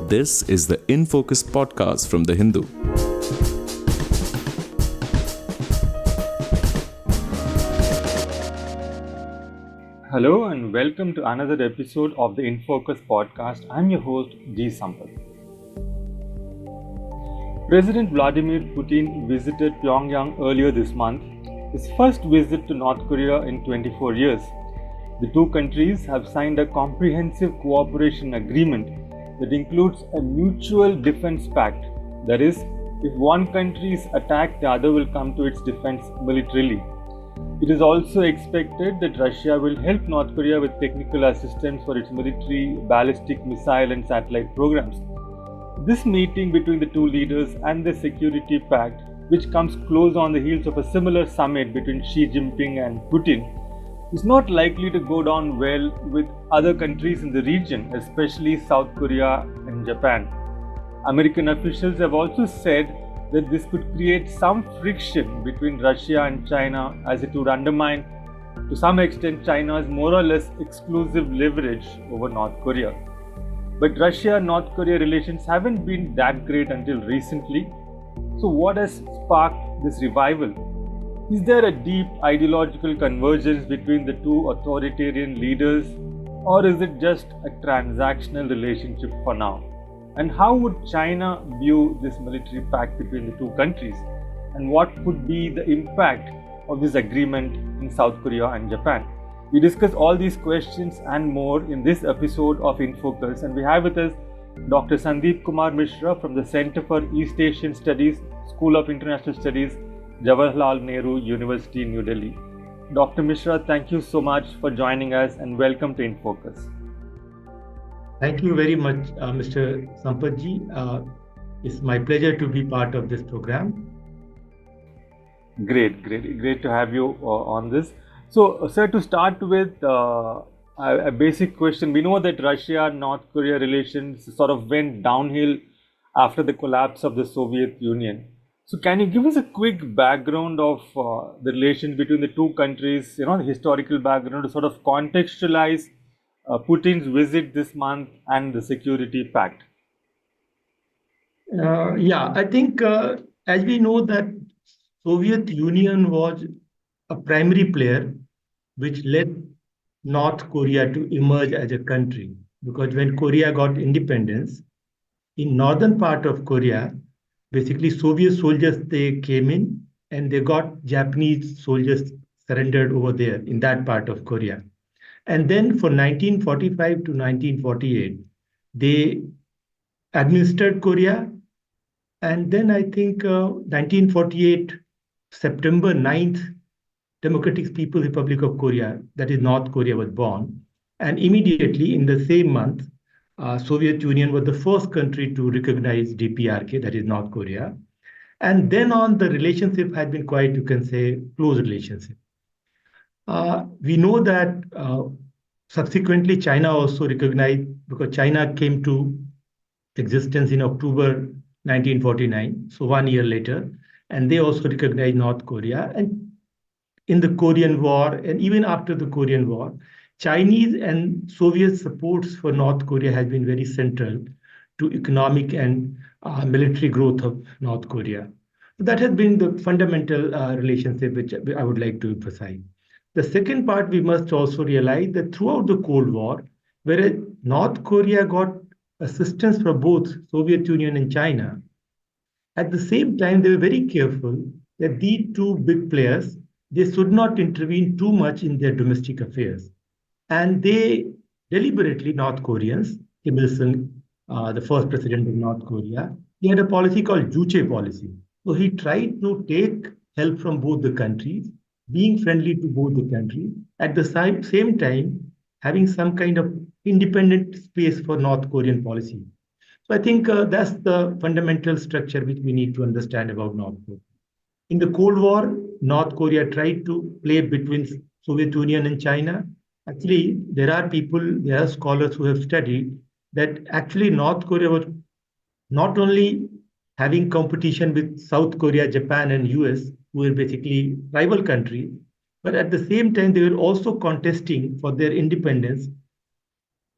This is the In Focus podcast from The Hindu. Hello and welcome to another episode of the In Focus podcast. I'm your host, G. Sampath. President Vladimir Putin visited Pyongyang earlier this month, his first visit to North Korea in 24 years. The two countries have signed a comprehensive cooperation agreement that includes a mutual defense pact. That is, if one country is attacked, the other will come to its defense militarily. It is also expected that Russia will help North Korea with technical assistance for its military, ballistic missile and satellite programs. This meeting between the two leaders and the security pact, which comes close on the heels of a similar summit between Xi Jinping and Putin, is not likely to go down well with other countries in the region, especially South Korea and Japan. American officials have also said that this could create some friction between Russia and China, as it would undermine, to some extent, China's more or less exclusive leverage over North Korea. But Russia-North Korea relations haven't been that great until recently. So what has sparked this revival? Is there a deep ideological convergence between the two authoritarian leaders, or is it just a transactional relationship for now? And how would China view this military pact between the two countries? And what could be the impact of this agreement in South Korea and Japan? We discuss all these questions and more in this episode of In Focus, and we have with us Dr. Sandeep Kumar Mishra from the Center for East Asian Studies, School of International Studies, Jawaharlal Nehru University, New Delhi. Dr. Mishra, thank you so much for joining us and welcome to In Focus. Thank you very much, Mr. Sampath-ji. It's my pleasure to be part of this program. Great to have you on this. So, sir, to start with a basic question, we know that Russia-North Korea relations sort of went downhill after the collapse of the Soviet Union. So, can you give us a quick background of the relations between the two countries, the historical background to sort of contextualize Putin's visit this month and the security pact? I think as we know that Soviet Union was a primary player which led North Korea to emerge as a country, because when Korea got independence, in northern part of Korea, basically Soviet soldiers, they came in and they got Japanese soldiers surrendered over there in that part of Korea. And then for 1945 to 1948, they administered Korea. And then I think 1948, September 9th, Democratic People's Republic of Korea, that is North Korea, was born. And immediately in the same month, Soviet Union was the first country to recognize DPRK, that is North Korea. And then on, the relationship had been quite, you can say, close relationship. We know that subsequently China also recognized, because China came to existence in October 1949, so 1 year later, and they also recognized North Korea. And in the Korean War, and even after the Korean War, Chinese and Soviet supports for North Korea has been very central to economic and military growth of North Korea. So that has been the fundamental relationship which I would like to emphasize. The second part, we must also realize that throughout the Cold War, whereas North Korea got assistance from both Soviet Union and China, at the same time, they were very careful that these two big players, they should not intervene too much in their domestic affairs. And they deliberately, North Koreans, Kim Il-sung, the first president of North Korea, he had a policy called Juche policy. So he tried to take help from both the countries, being friendly to both the countries, at the same time having some kind of independent space for North Korean policy. So I think that's the fundamental structure which we need to understand about North Korea. In the Cold War, North Korea tried to play between Soviet Union and China. Actually, there are scholars who have studied that actually North Korea was not only having competition with South Korea, Japan, and US, who were basically rival countries, but at the same time, they were also contesting for their independence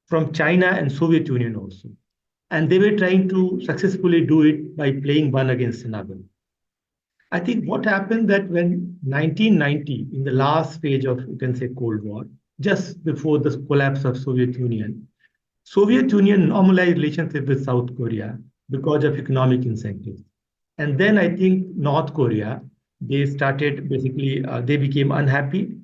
from China and Soviet Union also. and they were trying to successfully do it by playing one against another. I think what happened that when 1990, in the last stage of, you can say, Cold War, just before the collapse of Soviet Union normalized relationship with South Korea because of economic incentives. And then I think North Korea, they started basically, they became unhappy.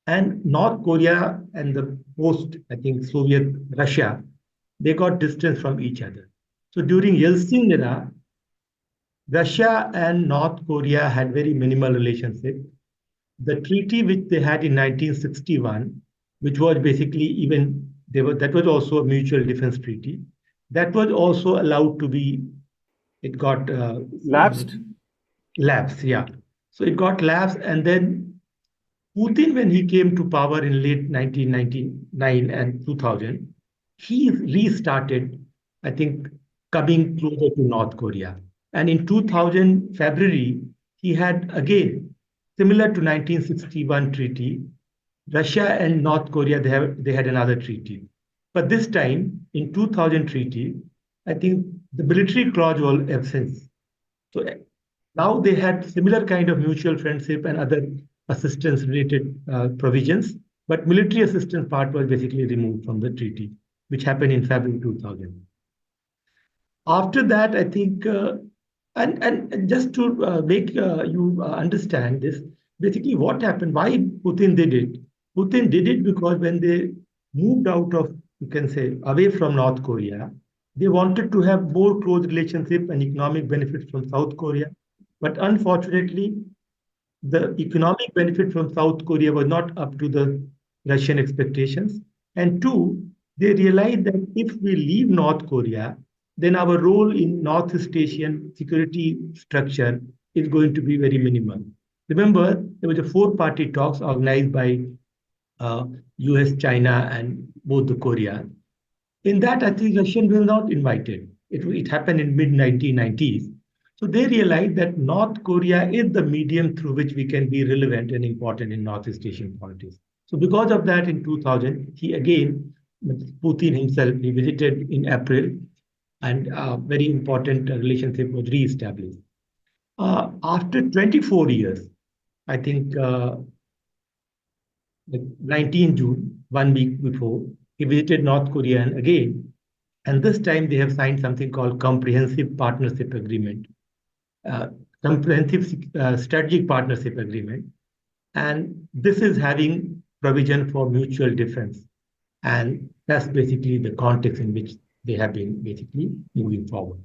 And North Korea and the post, I think, Soviet Russia, they got distance from each other. So during Yeltsin era, Russia and North Korea had very minimal relationship. The treaty which they had in 1961, which was basically even they were that was also a mutual defense treaty, that was also allowed to be it got Lapsed? lapsed, yeah. So it got lapsed, and then Putin, when he came to power in late 1999 and 2000, he restarted, I think, coming closer to North Korea. And in 2000, February, he had again, similar to 1961 treaty, Russia and North Korea, they had another treaty. But this time, in 2000 treaty, I think the military clause was absent. So now they had similar kind of mutual friendship and other assistance related provisions, but military assistance part was basically removed from the treaty, which happened in February 2000. After that, I think, and just to make you understand this, basically what happened, why Putin did it? Putin did it because when they moved out of, you can say, away from North Korea, they wanted to have more close relationship and economic benefits from South Korea. But unfortunately, the economic benefit from South Korea was not up to the Russian expectations. And two, they realized that if we leave North Korea, then our role in Northeast Asian security structure is going to be very minimal. Remember, there was a four-party talks organized by US, China, and both the Koreas. In that, I think Russians were not invited. It happened in mid-1990s. So they realized that North Korea is the medium through which we can be relevant and important in Northeast Asian politics. So because of that, in 2000, he again, Putin himself, he visited in April, and a very important relationship was re-established. After 24 years, I think 19 June, 1 week before, he visited North Korea again. And this time they have signed something called Comprehensive Partnership Agreement, Comprehensive Strategic Partnership Agreement. And this is having provision for mutual defense. And that's basically the context in which they have been basically moving forward.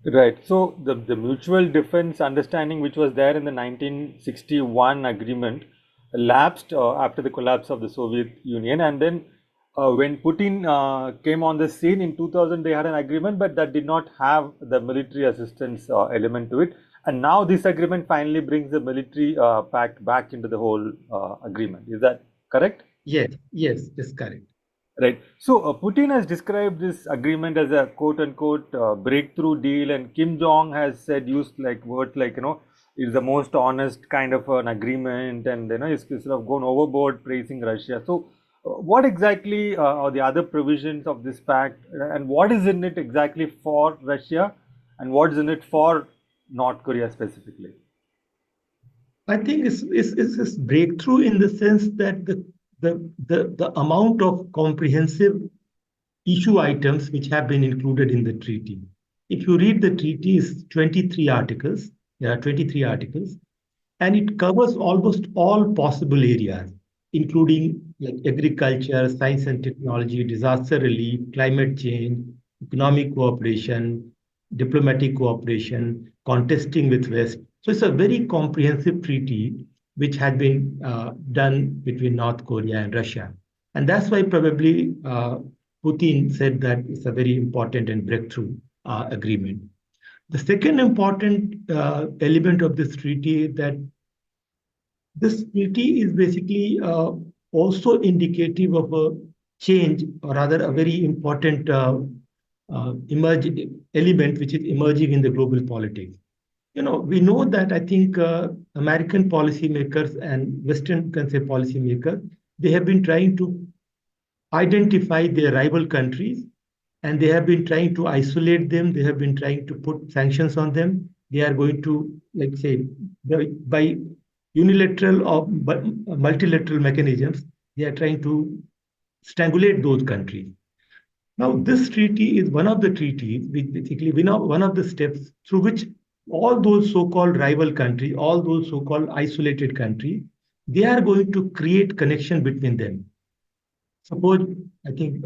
Right. So the mutual defense understanding, which was there in the 1961 agreement, lapsed after the collapse of the Soviet Union. And then when Putin came on the scene in 2000, they had an agreement, but that did not have the military assistance element to it. And now this agreement finally brings the military pact back into the whole agreement. Is that correct? Yes, that's correct. Right. So Putin has described this agreement as a quote unquote breakthrough deal, and Kim Jong has said, used like words like, it's the most honest kind of an agreement, and he's sort of gone overboard praising Russia. So what exactly are the other provisions of this pact, and what is in it exactly for Russia, and what is in it for North Korea specifically? I think it's breakthrough in the sense that the amount of comprehensive issue items which have been included in the treaty. If you read the treaty, it's 23 articles. There are 23 articles, and it covers almost all possible areas, including like agriculture, science and technology, disaster relief, climate change, economic cooperation, diplomatic cooperation, contesting with West. So it's a very comprehensive treaty which had been done between North Korea and Russia. And that's why probably Putin said that it's a very important and breakthrough agreement. The second important element of this treaty is that this treaty is basically also indicative of a change, or rather a very important emerging element which is emerging in the global politics. We know that I think American policymakers and Western, can say, policymakers, they have been trying to identify their rival countries and they have been trying to isolate them. They have been trying to put sanctions on them. They are going to, like say, by unilateral or multilateral mechanisms, they are trying to strangulate those countries. Now, this treaty is one of the treaties, which basically one of the steps through which all those so-called rival countries, all those so-called isolated countries, they are going to create connection between them. Suppose, I think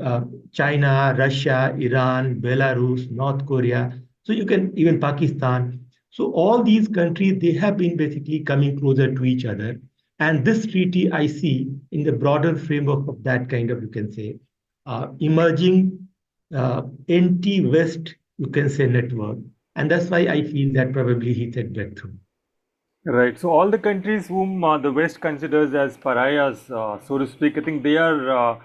China, Russia, Iran, Belarus, North Korea, so you can even Pakistan. So all these countries, they have been basically coming closer to each other. And this treaty I see in the broader framework of that kind of, you can say, emerging anti-West, you can say, network. And that's why I feel that probably he said breakthrough. Right. So all the countries whom the West considers as pariahs, so to speak, I think they are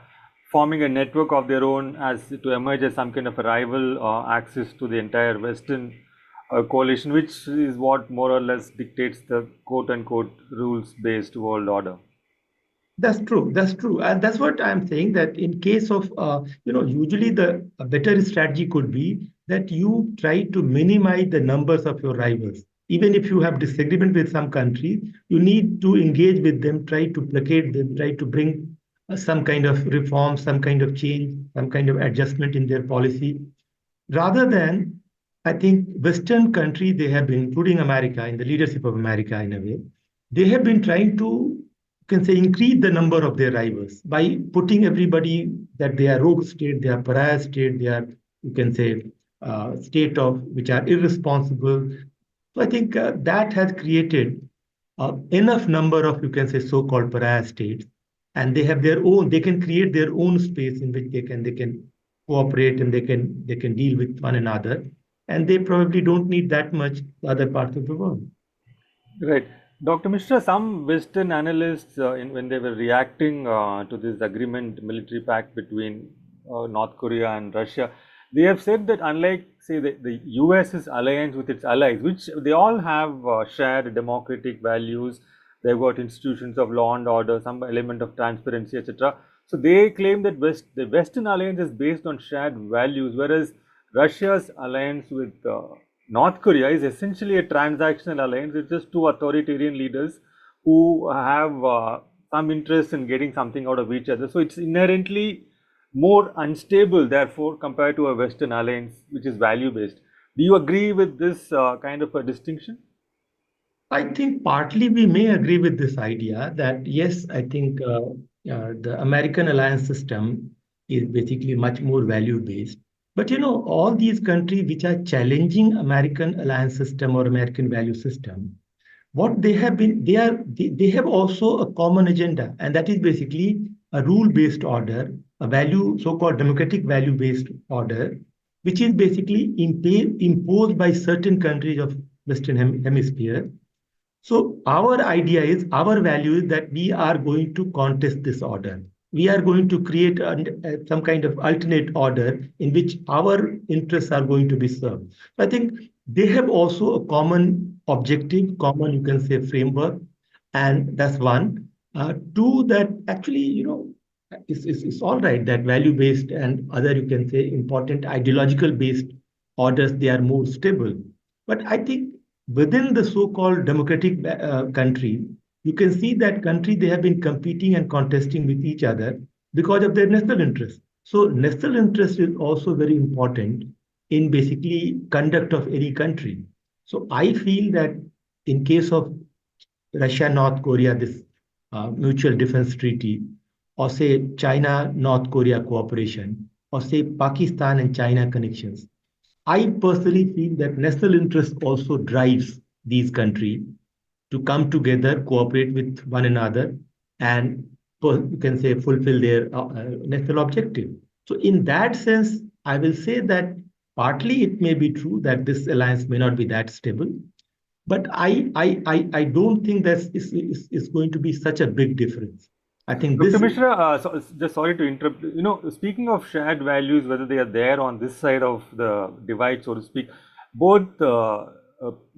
forming a network of their own as to emerge as some kind of a rival axis to the entire Western coalition, which is what more or less dictates the quote-unquote rules-based world order. That's true. That's true. And that's what I'm saying, that in case of, usually the a better strategy could be that you try to minimize the numbers of your rivals. Even if you have disagreement with some countries, you need to engage with them, try to placate them, try to bring some kind of reform, some kind of change, some kind of adjustment in their policy. Rather than, I think Western countries, they have been, including America, in the leadership of America in a way, they have been trying to, can say, increase the number of their rivals by putting everybody that they are rogue state, they are pariah state, they are, you can say, state of which are irresponsible. So I think that has created enough number of, you can say, so-called pariah states, and they have their own. They can create their own space in which they can cooperate, and they can deal with one another, and they probably don't need that much other parts of the world. Right. Dr. Mishra, some Western analysts, when they were reacting to this agreement, military pact between North Korea and Russia, they have said that unlike, say, the US's alliance with its allies, which they all have shared democratic values, they've got institutions of law and order, some element of transparency, etc. So they claim that the Western alliance is based on shared values, whereas Russia's alliance with North Korea is essentially a transactional alliance. It's just two authoritarian leaders who have some interest in getting something out of each other. So it's inherently more unstable, therefore, compared to a Western alliance, which is value based. Do you agree with this kind of a distinction? I think partly we may agree with this idea that yes, I think the American alliance system is basically much more value based. But all these countries which are challenging American alliance system or American value system, what they have been, they have also a common agenda, and that is basically a rule based order, a value, so-called democratic value based order, which is basically imposed by certain countries of Western Hemisphere. So our idea is, our value is that we are going to contest this order. We are going to create some kind of alternate order in which our interests are going to be served. I think they have also a common objective, common, you can say, framework, and that's one. Two, that actually, it's all right that value-based and other, you can say, important ideological-based orders, they are more stable. But I think within the so-called democratic country, you can see that country, they have been competing and contesting with each other because of their national interest. So national interest is also very important in basically conduct of any country. So I feel that in case of Russia, North Korea, this mutual defense treaty, or say China, North Korea cooperation, or say Pakistan and China connections, I personally feel that national interest also drives these countries to come together, cooperate with one another, and you can say fulfill their national objective. So, in that sense, I will say that partly it may be true that this alliance may not be that stable, but I don't think that is going to be such a big difference. I think Dr. this. Mishra, just sorry to interrupt. Speaking of shared values, whether they are there on this side of the divide, so to speak, both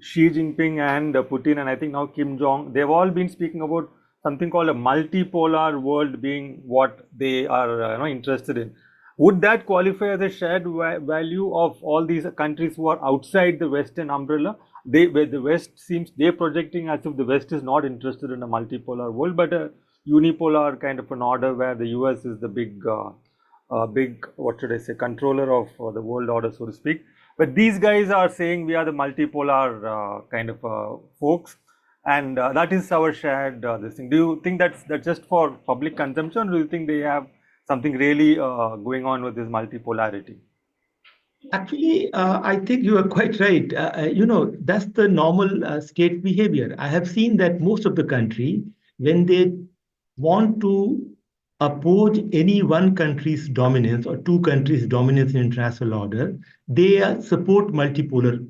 Xi Jinping and Putin, and I think now Kim Jong, they've all been speaking about something called a multipolar world being what they are interested in. Would that qualify as a shared value of all these countries who are outside the Western umbrella? Where the West seems, they're projecting as if the West is not interested in a multipolar world, but a unipolar kind of an order where the US is the big, what should I say, controller of the world order, so to speak. But these guys are saying we are the multipolar kind of folks, and that is our shared this thing. Do you think that's just for public consumption, or do you think they have something really going on with this multipolarity? Actually, I think you are quite right. That's the normal state behavior. I have seen that most of the country, when they want to oppose any one country's dominance or two countries' dominance in international order, they support multipolar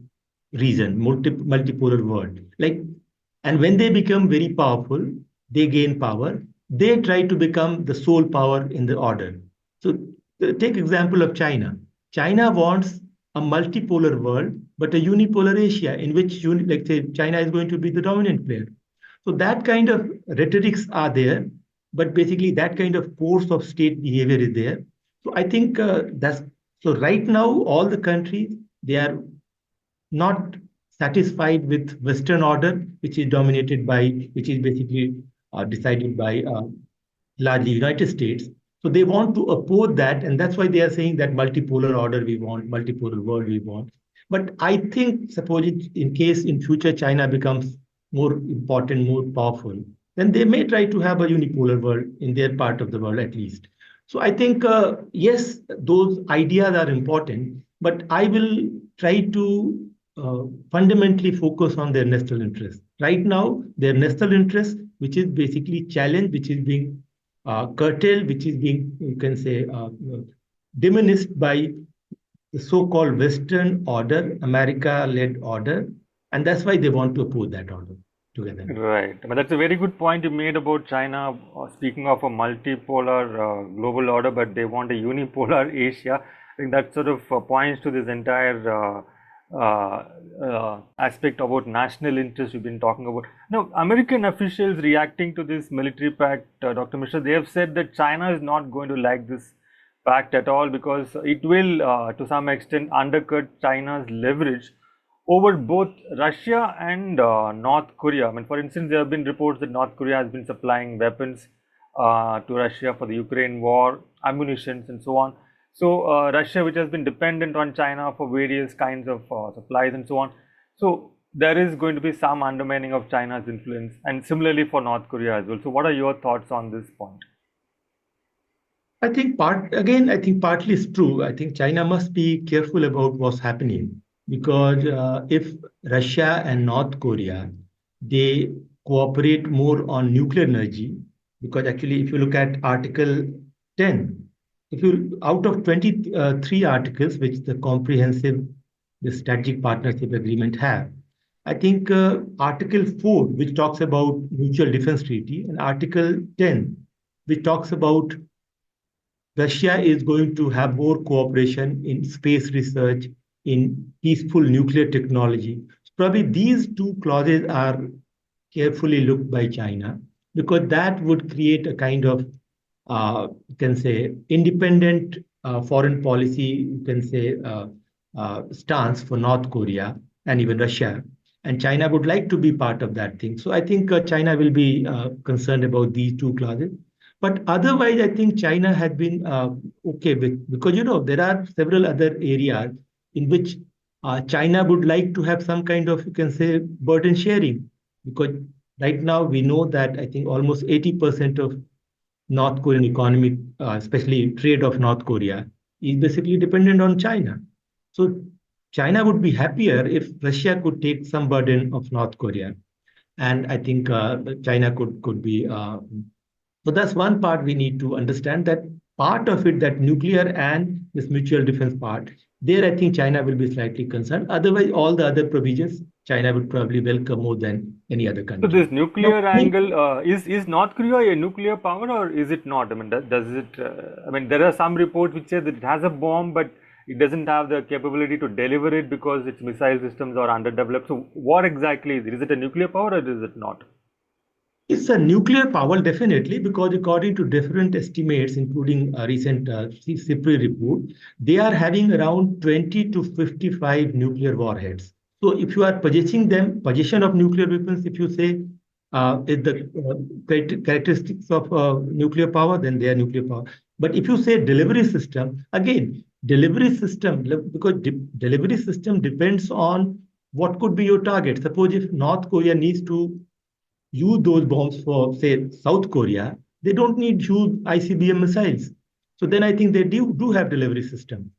region, multipolar world. And when they become very powerful, they gain power. They try to become the sole power in the order. So take example of China. China wants a multipolar world, but a unipolar Asia in which, like say, China is going to be the dominant player. So that kind of rhetorics are there, but basically that kind of force of state behavior is there. So I think that's so. Right now, all the countries, they are not satisfied with Western order, which is dominated by, which is basically decided by largely United States. So they want to oppose that, and that's why they are saying that multipolar order we want, multipolar world we want. But I think, suppose in case in future China becomes more important, more powerful, then they may try to have a unipolar world in their part of the world at least. So I think, yes, those ideas are important, but I will try to fundamentally focus on their national interest. Right now, their national interest, which is basically challenged, which is being curtailed, which is being, you can say, diminished by the so-called Western order, America-led order, and that's why they want to oppose that order together. Right. But that's a very good point you made about China, speaking of a multipolar global order, but they want a unipolar Asia. I think that sort of points to this entire aspect about national interest we've been talking about. Now, American officials reacting to this military pact, Dr. Mishra, they have said that China is not going to like this pact at all because it will, to some extent, undercut China's leverage over both Russia and North Korea. I mean, for instance, there have been reports that North Korea has been supplying weapons to Russia for the Ukraine war, ammunitions, and so on. So Russia, which has been dependent on China for various kinds of supplies and so on. So there is going to be some undermining of China's influence, and similarly for North Korea as well. So what are your thoughts on this point? I think partly it's true. I think China must be careful about what's happening because if Russia and North Korea, they cooperate more on nuclear energy, because actually if you look at Article 10, if you out of 23 articles which the strategic partnership agreement have, I think Article 4, which talks about mutual defense treaty, and Article 10, which talks about Russia is going to have more cooperation in space research, in peaceful nuclear technology. So probably these two clauses are carefully looked by China because that would create a kind of, you can say, independent foreign policy, you can say, stance for North Korea and even Russia. And China would like to be part of that thing. So I think China will be concerned about these two clauses. But otherwise, I think China had been okay with, because there are several other areas in which China would like to have some kind of, you can say, burden sharing. Because right now we know that I think almost 80% of North Korean economy, especially trade of North Korea, is basically dependent on China. So China would be happier if Russia could take some burden of North Korea. And I think China could be. So that's one part we need to understand, that part of it, that nuclear and this mutual defense part, there I think China will be slightly concerned. Otherwise, all the other provisions, China would probably welcome more than any other country. So this nuclear angle, is North Korea a nuclear power or is it not? I mean, does it, I mean, there are some reports which say that it has a bomb, but it doesn't have the capability to deliver it because its missile systems are underdeveloped. So what exactly is it? Is it a nuclear power or is it not? It's a nuclear power, definitely, because according to different estimates, including a recent CIPRI report, they are having around 20 to 55 nuclear warheads. So if you are possessing them, possession of nuclear weapons, if you say is the characteristics of nuclear power, then they are nuclear power. But if you say delivery system, again, delivery system, because delivery system depends on what could be your target. Suppose if North Korea needs to use those bombs for, say, South Korea, they don't need huge ICBM missiles. So then I think they do have delivery system.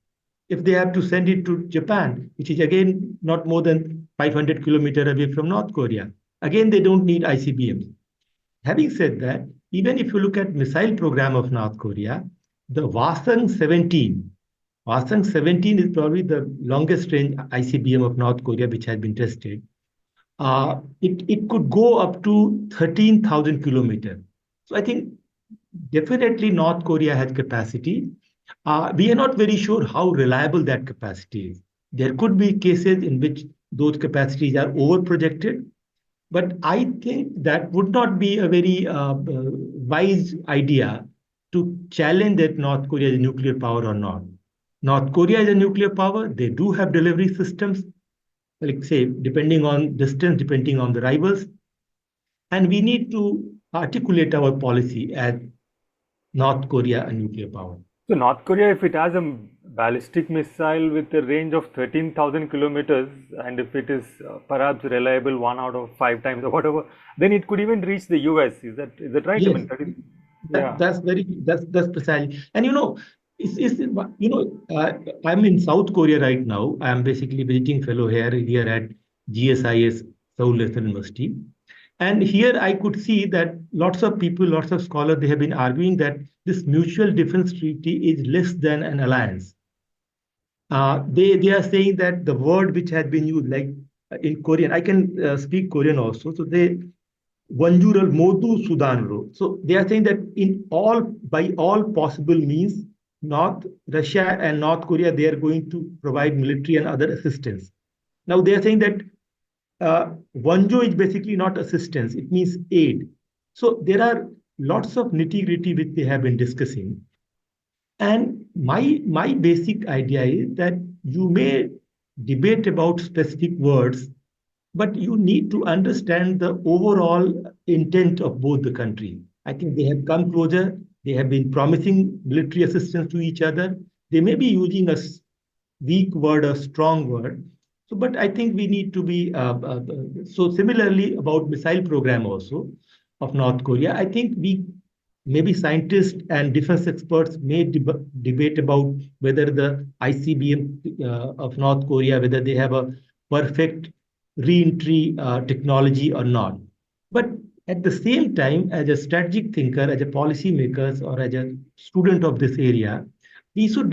If they have to send it to Japan, which is again not more than 500 kilometers away from North Korea, again they don't need ICBMs. Having said that, even if you look at missile program of North Korea, the Hwasong 17 is probably the longest range ICBM of North Korea, which has been tested. It could go up to 13,000 kilometers. So I think definitely North Korea has capacity. We are not very sure how reliable that capacity is. There could be cases in which those capacities are over projected, but I think that would not be a very wise idea to challenge that North Korea is a nuclear power or not. North Korea is a nuclear power. They do have delivery systems, like say, depending on distance, depending on the rivals. And we need to articulate our policy as North Korea a nuclear power. So North Korea, if it has a ballistic missile with a range of 13,000 kilometers, and if it is perhaps reliable 1 out of 5 times or whatever, then it could even reach the US. Is that right? Yes, I mean, yeah. that's precisely. And I'm in South Korea right now. I'm basically visiting fellow here at GSIS Seoul National University. And here I could see that lots of people, lots of scholars, they have been arguing that this mutual defense treaty is less than an alliance. They are saying that the word which has been used, like in Korean, I can speak Korean also. So they Vanjural Modu Sudanro. So they are saying that by all possible means, North Russia and North Korea, they are going to provide military and other assistance. Now they are saying that Wanjo is basically not assistance; it means aid. So there are lots of nitty-gritty which they have been discussing. And my basic idea is that you may debate about specific words, but you need to understand the overall intent of both the countries. I think they have come closer. They have been promising military assistance to each other. They may be using a weak word, a strong word. So, but I think we need to be so similarly about missile program also of North Korea. I think we maybe scientists and defense experts may debate about whether the ICBM of North Korea, whether they have a perfect re-entry technology or not. But at the same time, as a strategic thinker, as a policymaker, or as a student of this area, we should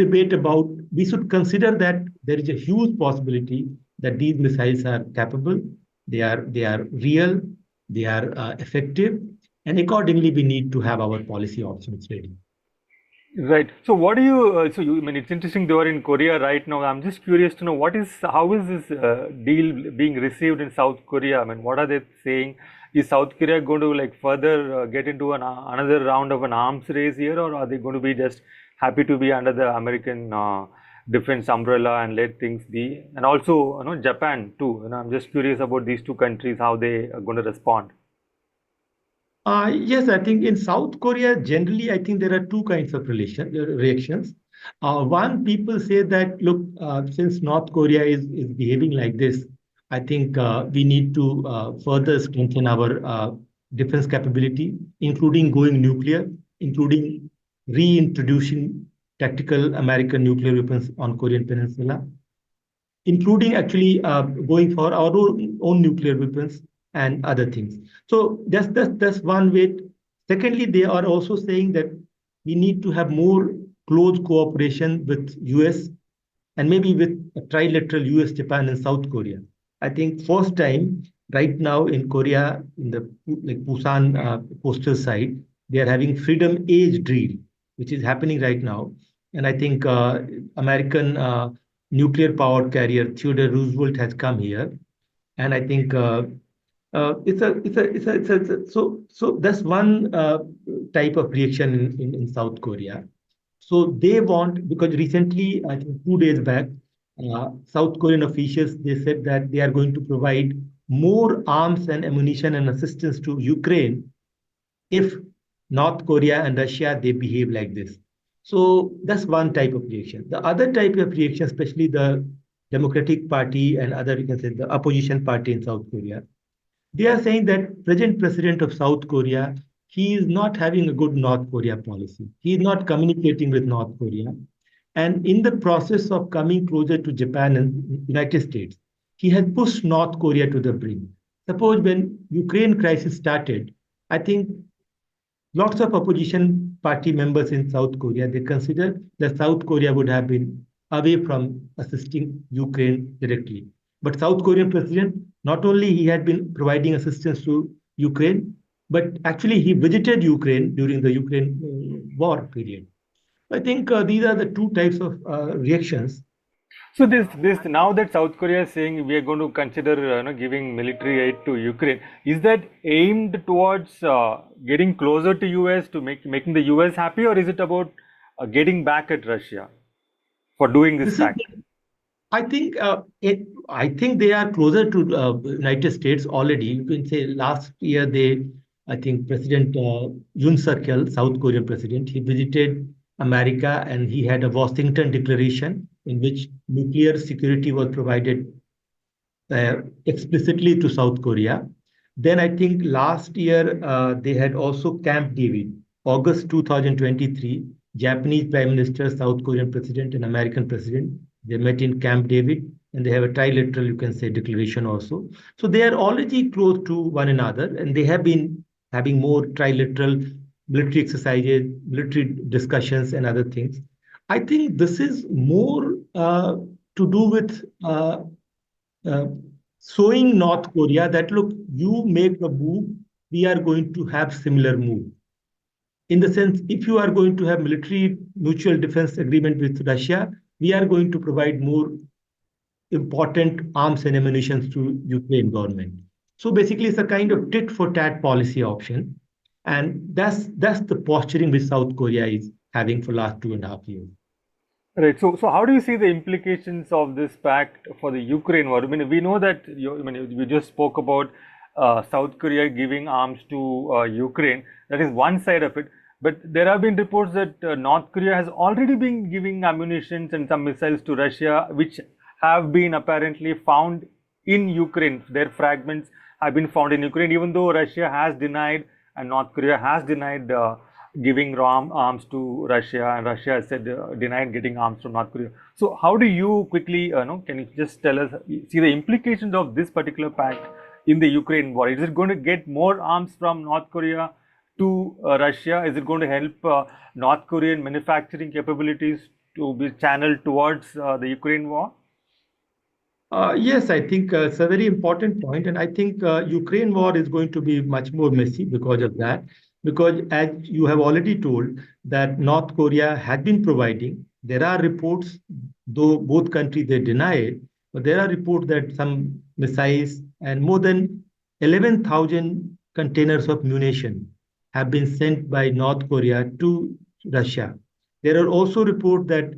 consider that there is a huge possibility that these missiles are capable, they are real, they are effective, and accordingly, we need to have our policy options ready. Right. So what do you, I mean, it's interesting they are in Korea right now. I'm just curious to know how is this deal being received in South Korea? I mean, what are they saying? Is South Korea going to like further get into another round of an arms race here, or are they going to be just happy to be under the American defense umbrella and let things be? And also, Japan too. I'm just curious about these two countries, how they are going to respond. Yes, I think in South Korea, generally, I think there are two kinds of reactions. One, people say that, look, since North Korea is behaving like this, I think we need to further strengthen our defense capability, including going nuclear, including reintroducing tactical American nuclear weapons on Korean Peninsula, including actually going for our own nuclear weapons and other things. So that's one way. Secondly, they are also saying that we need to have more close cooperation with US and maybe with a trilateral US, Japan, and South Korea. I think first time right now in Korea, in the like Busan coastal side, they are having Freedom Age drill, which is happening right now. And I think American nuclear powered carrier Theodore Roosevelt has come here. And I think So that's one type of reaction in South Korea. So they want, because recently, I think 2 days back, South Korean officials, they said that they are going to provide more arms and ammunition and assistance to Ukraine if North Korea and Russia they behave like this. So that's one type of reaction. The other type of reaction, especially the Democratic Party and other, you can say the opposition party in South Korea, they are saying that present president of South Korea, he is not having a good North Korea policy. He is not communicating with North Korea. And in the process of coming closer to Japan and United States, he has pushed North Korea to the brink. Suppose when Ukraine crisis started, I think lots of opposition party members in South Korea, they consider that South Korea would have been away from assisting Ukraine directly. But South Korean president, not only he had been providing assistance to Ukraine, but actually he visited Ukraine during the Ukraine war period. I think these are the two types of reactions. So this now that South Korea is saying we are going to consider giving military aid to Ukraine, is that aimed towards getting closer to US to making the US happy, or is it about getting back at Russia for doing this This is pact? I think they are closer to United States already. You can say last year I think President Yoon Suk Yeol, South Korean president, he visited America and he had a Washington Declaration in which nuclear security was provided explicitly to South Korea. Then I think last year they had also Camp David, August 2023. Japanese Prime Minister, South Korean President, and American President, they met in Camp David, and they have a trilateral, you can say, declaration also. So they are already close to one another, and they have been having more trilateral military exercises, military discussions, and other things. I think this is more to do with uh, showing North Korea that, look, you make a move, we are going to have similar move. In the sense, if you are going to have military mutual defense agreement with Russia, we are going to provide more important arms and ammunition to Ukraine government. So basically, it's a kind of tit for tat policy option, and that's the posturing which South Korea is having for last 2.5 years. Right. So how do you see the implications of this pact for the Ukraine war? I mean, we know that we just spoke about South Korea giving arms to Ukraine. That is one side of it. But there have been reports that North Korea has already been giving ammunition and some missiles to Russia, which have been apparently found in Ukraine. Their fragments have been found in Ukraine, even though Russia has denied and North Korea has denied giving arms to Russia, and Russia has said denied getting arms from North Korea. So how do you quickly, can you just tell us, see the implications of this particular pact in the Ukraine war? Is it going to get more arms from North Korea to Russia? Is it going to help North Korean manufacturing capabilities to be channeled towards the Ukraine war? Yes, I think it's a very important point, and I think Ukraine war is going to be much more messy because of that. Because as you have already told, that North Korea had been providing. There are reports, though both countries they deny it, but there are reports that some missiles and more than 11,000 containers of munition have been sent by North Korea to Russia. There are also reports that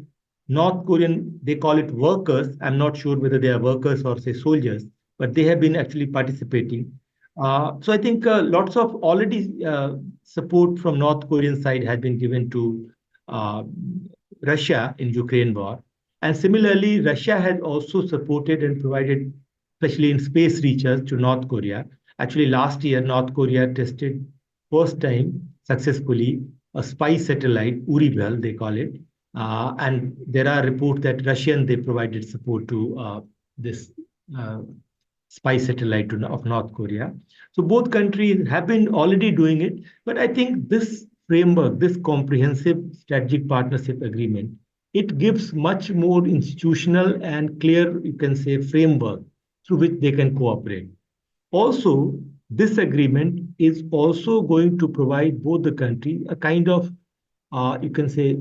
North Korean, they call it workers. I'm not sure whether they are workers or say soldiers, but they have been actually participating. So I think lots of already support from North Korean side has been given to uh, Russia in Ukraine war. And similarly, Russia has also supported and provided, especially in space research, to North Korea. Actually, last year, North Korea tested first time successfully a spy satellite, Uri-Bell, they call it. And there are reports that Russian, they provided support to this uh, spy satellite of North Korea. So both countries have been already doing it. But I think this framework, this comprehensive strategic partnership agreement, it gives much more institutional and clear, you can say, framework through which they can cooperate. Also, this agreement is also going to provide both the countries a kind of, you can say,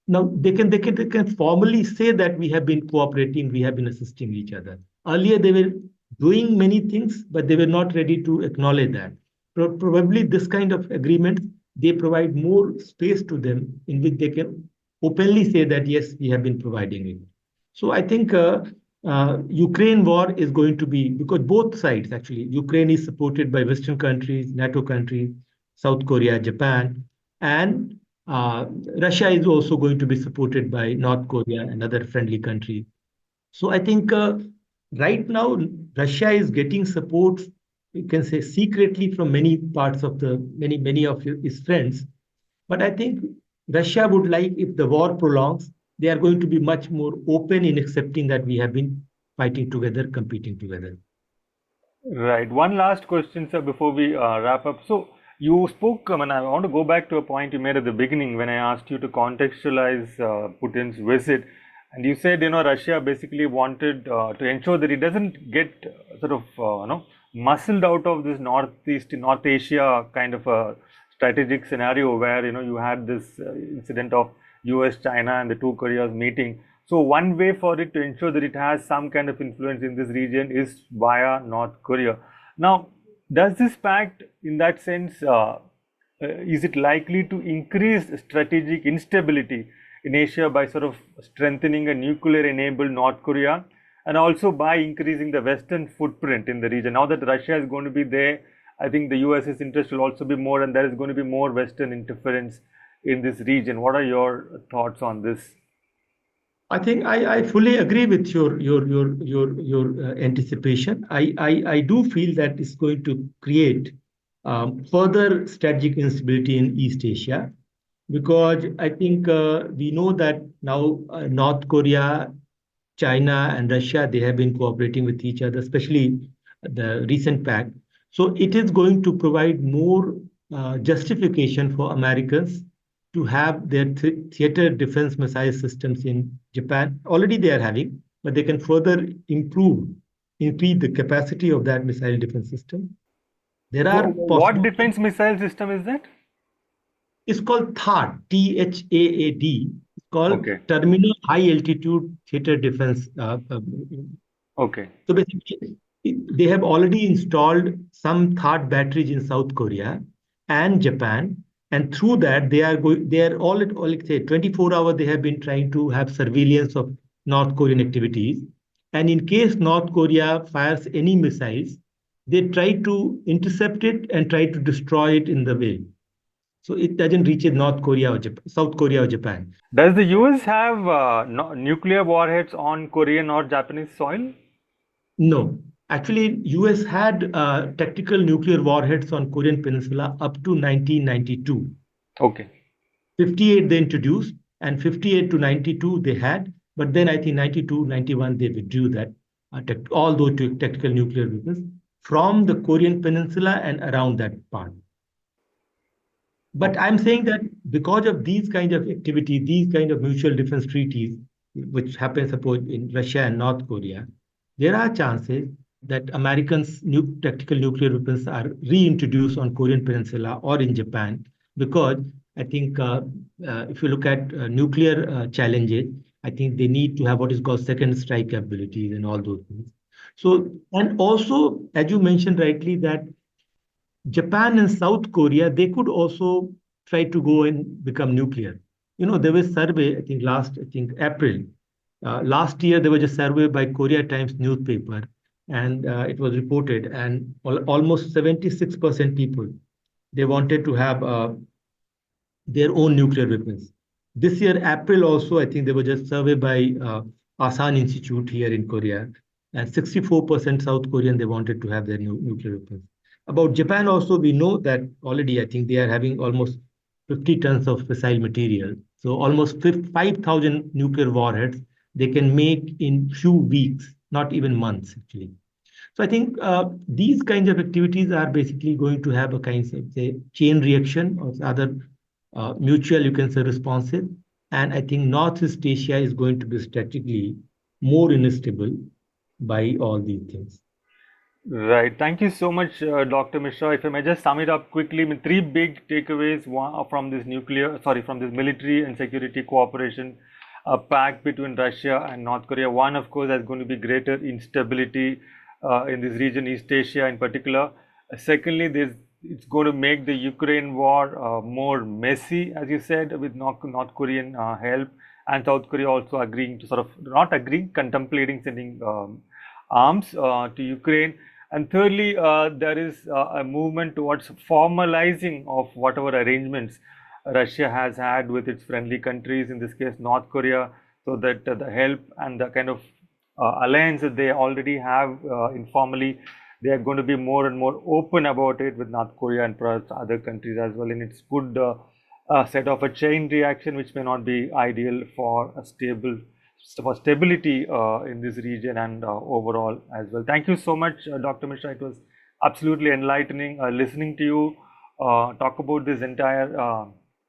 now they can formally say that we have been cooperating, we have been assisting each other. Earlier, they were doing many things, but they were not ready to acknowledge that. Probably this kind of agreement, they provide more space to them in which they can openly say that, yes, we have been providing it. So I think Ukraine war is going to be, because both sides actually, Ukraine is supported by Western countries, NATO countries, South Korea, Japan, and Russia is also going to be supported by North Korea and other friendly countries. So I think right now Russia is getting support, you can say secretly from many parts of the many of his friends. But I think Russia would like, if the war prolongs, they are going to be much more open in accepting that we have been fighting together, competing together. Right. One last question, sir, before we wrap up. So you spoke, and I want to go back to a point you made at the beginning when I asked you to contextualize Putin's visit, and you said, Russia basically wanted to ensure that it doesn't get sort of, muscled out of this North Asia kind of a strategic scenario where, you had this incident of US, China, and the two Koreas meeting. So one way for it to ensure that it has some kind of influence in this region is via North Korea. Now, does this pact, in that sense, is it likely to increase strategic instability in Asia by sort of strengthening a nuclear-enabled North Korea, and also by increasing the Western footprint in the region? Now that Russia is going to be there, I think the US's interest will also be more, and there is going to be more Western interference in this region. What are your thoughts on this? I think I fully agree with your anticipation. I do feel that it's going to create further strategic instability in East Asia, because I think we know that now North Korea, China, and Russia, they have been cooperating with each other, especially the recent pact. So it is going to provide more justification for Americans to have their theater defense missile systems in Japan. Already they are having, but they can further increase the capacity of that missile defense system. There are What possibilities. defense missile system is that? It's called THAAD, THAAD. It's called Okay. Terminal High Altitude Theater Defense. Okay. So basically, they have already installed some THAAD batteries in South Korea and Japan, and through that they are going. They are all like say 24 hours. They have been trying to have surveillance of North Korean activities, and in case North Korea fires any missiles, they try to intercept it and try to destroy it in the way, so it doesn't reach North Korea or Japan, South Korea or Japan. Does the US have nuclear warheads on Korean or Japanese soil? No, actually, US had tactical nuclear warheads on Korean Peninsula up to 1992. Okay. 58 they introduced, and 58 to 92 they had, but then I think 92, 91 they withdrew that, all those tactical nuclear weapons from the Korean Peninsula and around that part. But I'm saying that because of these kind of activity, these kind of mutual defense treaties, which happen, suppose, in Russia and North Korea, there are chances that Americans' tactical nuclear weapons are reintroduced on Korean Peninsula or in Japan, because I think if you look at nuclear challenges, I think they need to have what is called second strike abilities and all those things. So, and also, as you mentioned rightly, that Japan and South Korea, they could also try to go and become nuclear. There was a survey, I think April. Last year, there was a survey by Korea Times newspaper, and it was reported, and almost 76% people, they wanted to have their own nuclear weapons. This year, April also, I think there was a survey by Asan Institute here in Korea, and 64% South Korean, they wanted to have their nuclear weapons. About Japan also, we know that already, I think they are having almost 50 tons of fissile material. So almost 5,000 nuclear warheads they can make in few weeks, not even months, actually. So I think these kinds of activities are basically going to have a kind of say chain reaction or other mutual, you can say, responsive. And I think Northeast Asia is going to be strategically more unstable by all these things. Right. Thank you so much, Dr. Mishra. If I may just sum it up quickly, I mean, three big takeaways from this from this military and security cooperation pact between Russia and North Korea. One, of course, is going to be greater instability in this region, East Asia in particular. Secondly, it's going to make the Ukraine war more messy, as you said, with North Korean help, and South Korea also agreeing to not agreeing, contemplating sending arms to Ukraine. And thirdly, there is a movement towards formalizing of whatever arrangements Russia has had with its friendly countries, in this case North Korea, so that the help and the kind of alliance that they already have informally, they are going to be more and more open about it with North Korea and perhaps other countries as well. And it's good set of a chain reaction, which may not be ideal for stability in this region and overall as well. Thank you so much, Dr. Mishra. It was absolutely enlightening listening to you talk about this entire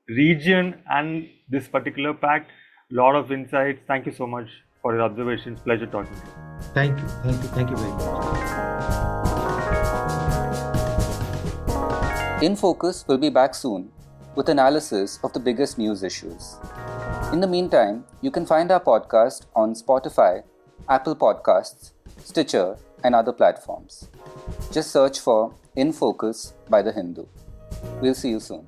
region and this particular pact. A lot of insights. Thank you so much for your observations. Pleasure talking to you. Thank you. Thank you very much. In Focus will be back soon with analysis of the biggest news issues. In the meantime, you can find our podcast on Spotify, Apple Podcasts, Stitcher, and other platforms. Just search for In Focus by The Hindu. We'll see you soon.